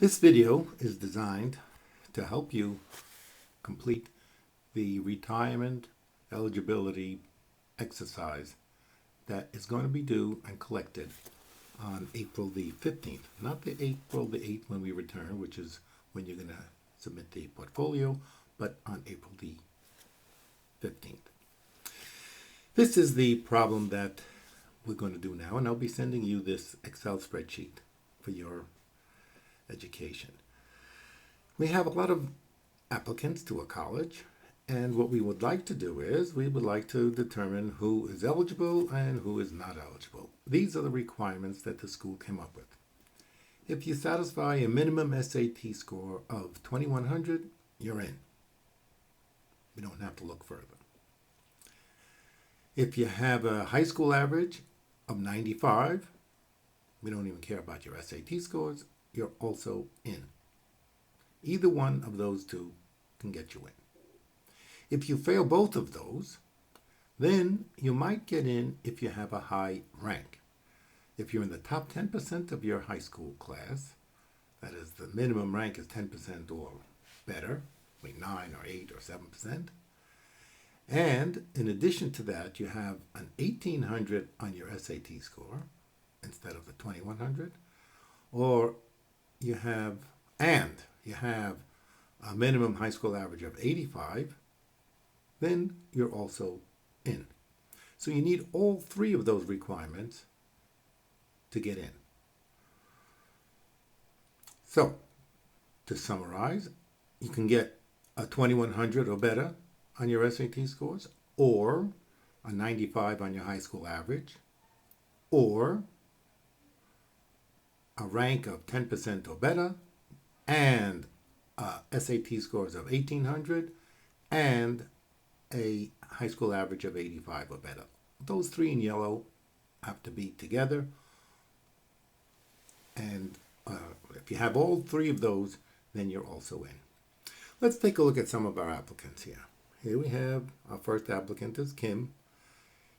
This video is designed to help you complete the retirement eligibility exercise that is going to be due and collected on April the 15th. Not the April the 8th when we return, which is when you're going to submit the portfolio, but on April the 15th. This is the problem that we're going to do now, and I'll be sending you this Excel spreadsheet for your education. We have a lot of applicants to a college, and what we would like to do is we would like to determine who is eligible and who is not eligible. These are the requirements that the school came up with. If you satisfy a minimum SAT score of 2100, you're in. We don't have to look further. If you have a high school average of 95, we don't even care about your SAT scores, you're also in. Either one of those two can get you in. If you fail both of those, then you might get in if you have a high rank. If you're in the top 10% of your high school class, that is, the minimum rank is 10% or better, like 9 or 8 or 7%, and in addition to that, you have an 1800 on your SAT score instead of the 2100, or you have a minimum high school average of 85, then you're also in. So you need all three of those requirements to get in. So, to summarize, you can get a 2100 or better on your SAT scores, or a 95 on your high school average, or a rank of 10% or better, and SAT scores of 1800, and a high school average of 85 or better. Those three in yellow have to be together, and if you have all three of those, then you're also in. Let's take a look at some of our applicants here. Here we have our first applicant is Kim.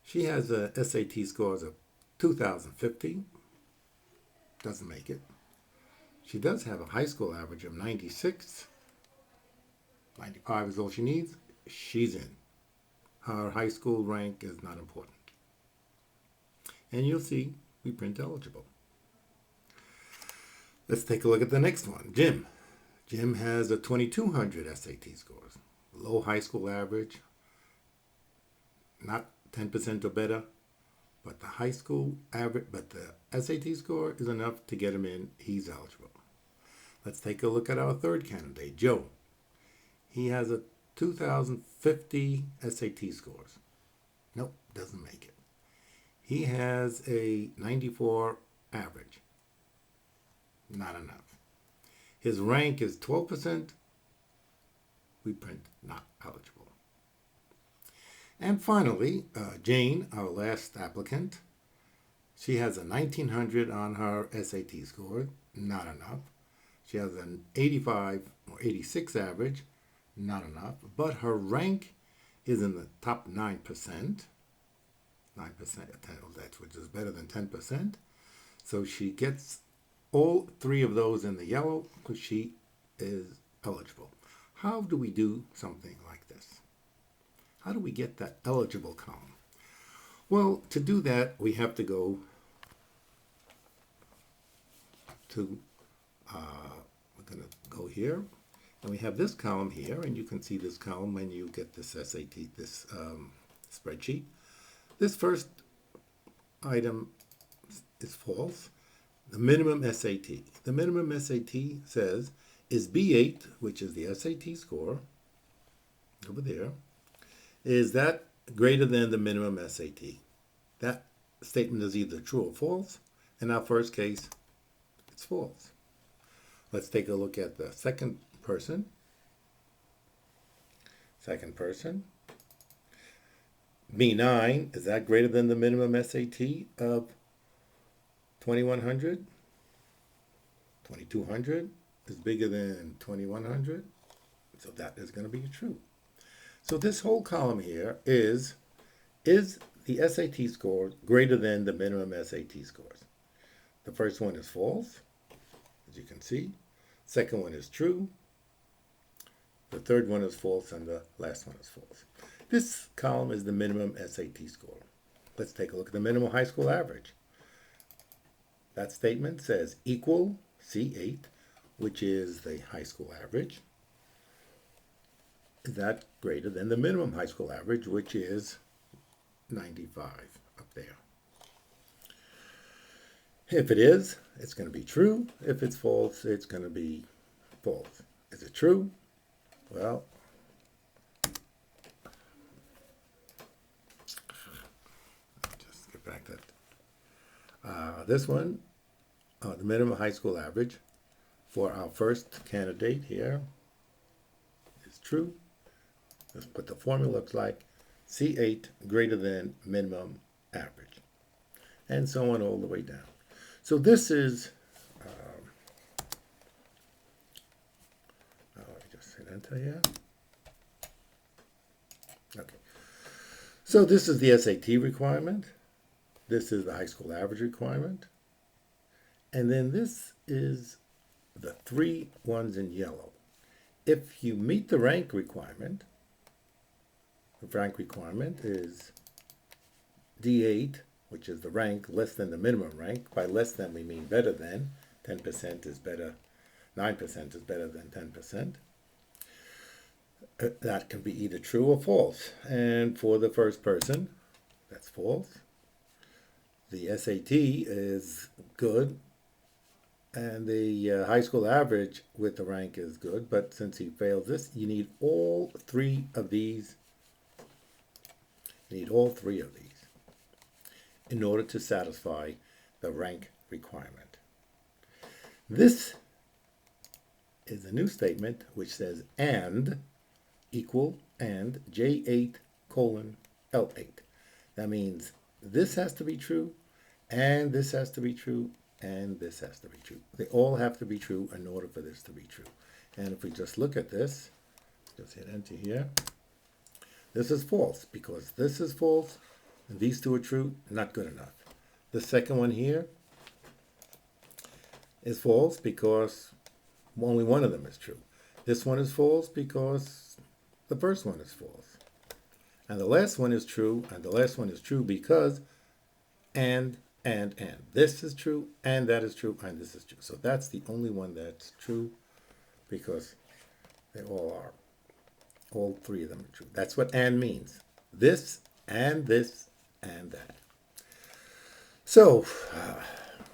She has a SAT scores of 2050. Doesn't make it. She does have a high school average of 96. 95 is all she needs. She's in. Her high school rank is not important. And you'll see we print eligible. Let's take a look at the next one. Jim. Jim has a 2200 SAT scores. Low high school average. Not 10% or better. But the high school average, but the SAT score is enough to get him in. He's eligible. Let's take a look at our third candidate, Joe. He has a 2050 SAT scores. Nope, doesn't make it. He has a 94 average. Not enough. His rank is 12%. We print not eligible. And finally, Jane, our last applicant, she has a 1900 on her SAT score, not enough. She has an 85 or 86 average, not enough. But her rank is in the top 9%. 9%, which is better than 10%. So she gets all three of those in the yellow because she is eligible. How do we do something like this? How do we get that eligible column? Well, to do that, we have to go to, we're going to go here, and we have this column here, and you can see this column when you get this SAT, this spreadsheet. This first item is false. The minimum SAT. The minimum SAT says, is B8, which is the SAT score, over there, is that greater than the minimum SAT? That statement is either true or false. In our first case, it's false. Let's take a look at the second person. Second person. B9, is that greater than the minimum SAT of 2100? 2200 is bigger than 2100. So that is going to be true. So this whole column here is the SAT score greater than the minimum SAT scores? The first one is false, as you can see. Second one is true. The third one is false, and the last one is false. This column is the minimum SAT score. Let's take a look at the minimum high school average. That statement says equal C8, which is the high school average. Is that greater than the minimum high school average, which is 95 up there? If it is, it's going to be true. If it's false, it's going to be false. Is it true? Well, just get back that. This one, the minimum high school average for our first candidate here is true. That's what the formula looks like. C8 greater than minimum average. And so on all the way down. So this is, let me just hit enter here. Okay. So this is the SAT requirement. This is the high school average requirement. And then this is the three ones in yellow. If you meet the rank requirement, the rank requirement is D8, which is the rank less than the minimum rank. By less than, we mean better than. 10% is better, 9% is better than 10%. That can be either true or false. And for the first person, that's false. The SAT is good. And the high school average with the rank is good. But since he fails this, you need all three of these. You need all three of these in order to satisfy the rank requirement. This is a new statement which says and equal and J8 colon L8. That means this has to be true, and this has to be true, and this has to be true. They all have to be true in order for this to be true. And if we just look at this, just hit enter here, this is false because this is false, and these two are true, not good enough. The second one here is false because only one of them is true. This one is false because the first one is false. And the last one is true, and the last one is true because and. This is true, and that is true, and this is true. So that's the only one that's true because they all are. All three of them are true. That's what and means. This and that. So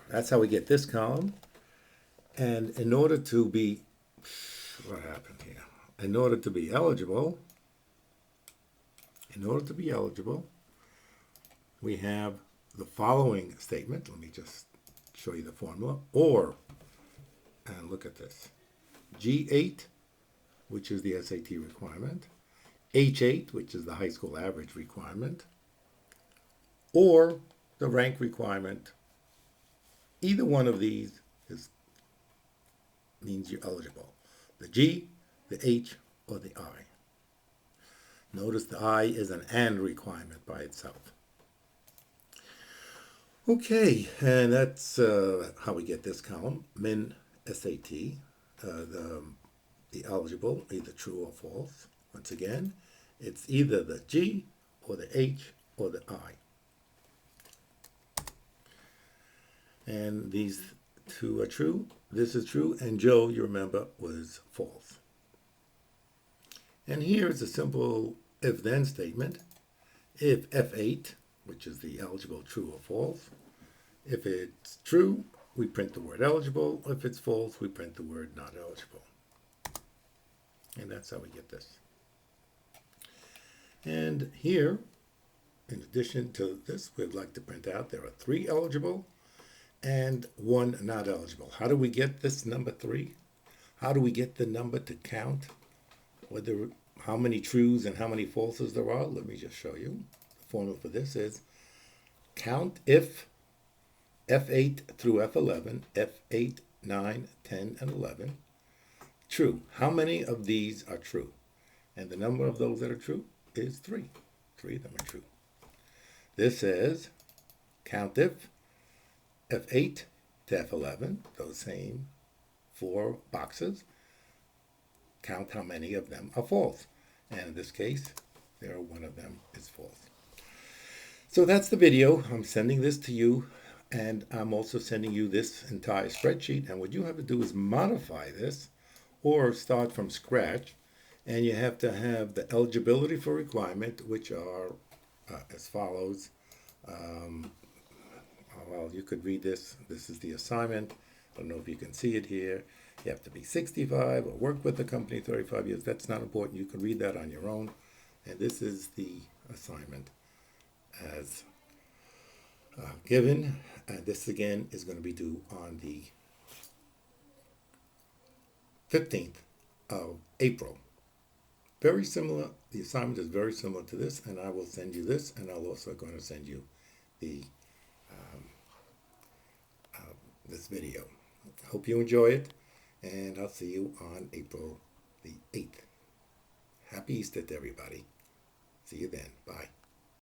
that's how we get this column. And in order to be, what happened here? In order to be eligible, we have the following statement. Let me just show you the formula. Or, and look at this. G8, which is the SAT requirement. H8, which is the high school average requirement. Or the rank requirement. Either one of these means you're eligible. The G, the H, or the I. Notice the I is an and requirement by itself. Okay, and that's how we get this column, min SAT, the eligible, either true or false. Once again, it's either the G or the H or the I. And these two are true. This is true, and Joe, you remember, was false. And here is a simple if-then statement. If F8, which is the eligible, true or false, if it's true, we print the word eligible. If it's false, we print the word not eligible. And that's how we get this. And here, in addition to this, we'd like to print out there are 3 eligible and 1 not eligible. How do we get this number 3? How do we get the number to count how many trues and how many falses there are? Let me just show you. The formula for this is count if F8 through F11, F8, 9, 10, and 11, true. How many of these are true? And the number of those that are true is 3. 3 of them are true. This says count if F8 to F11, those same 4 boxes. Count how many of them are false. And in this case, one of them is false. So that's the video. I'm sending this to you, and I'm also sending you this entire spreadsheet. And what you have to do is modify this or start from scratch. And you have to have the eligibility for requirement, which are as follows. Well, you could read this. This is the assignment. I don't know if you can see it here. You have to be 65 or work with the company 35 years. That's not important. You can read that on your own. And this is the assignment as given. And this again is going to be due on the 15th of April. Very similar. The assignment is very similar to this, and I will send you this, and I'll also going to send you the this video. Hope you enjoy it, and I'll see you on April the 8th. Happy Easter to everybody. See you then. Bye.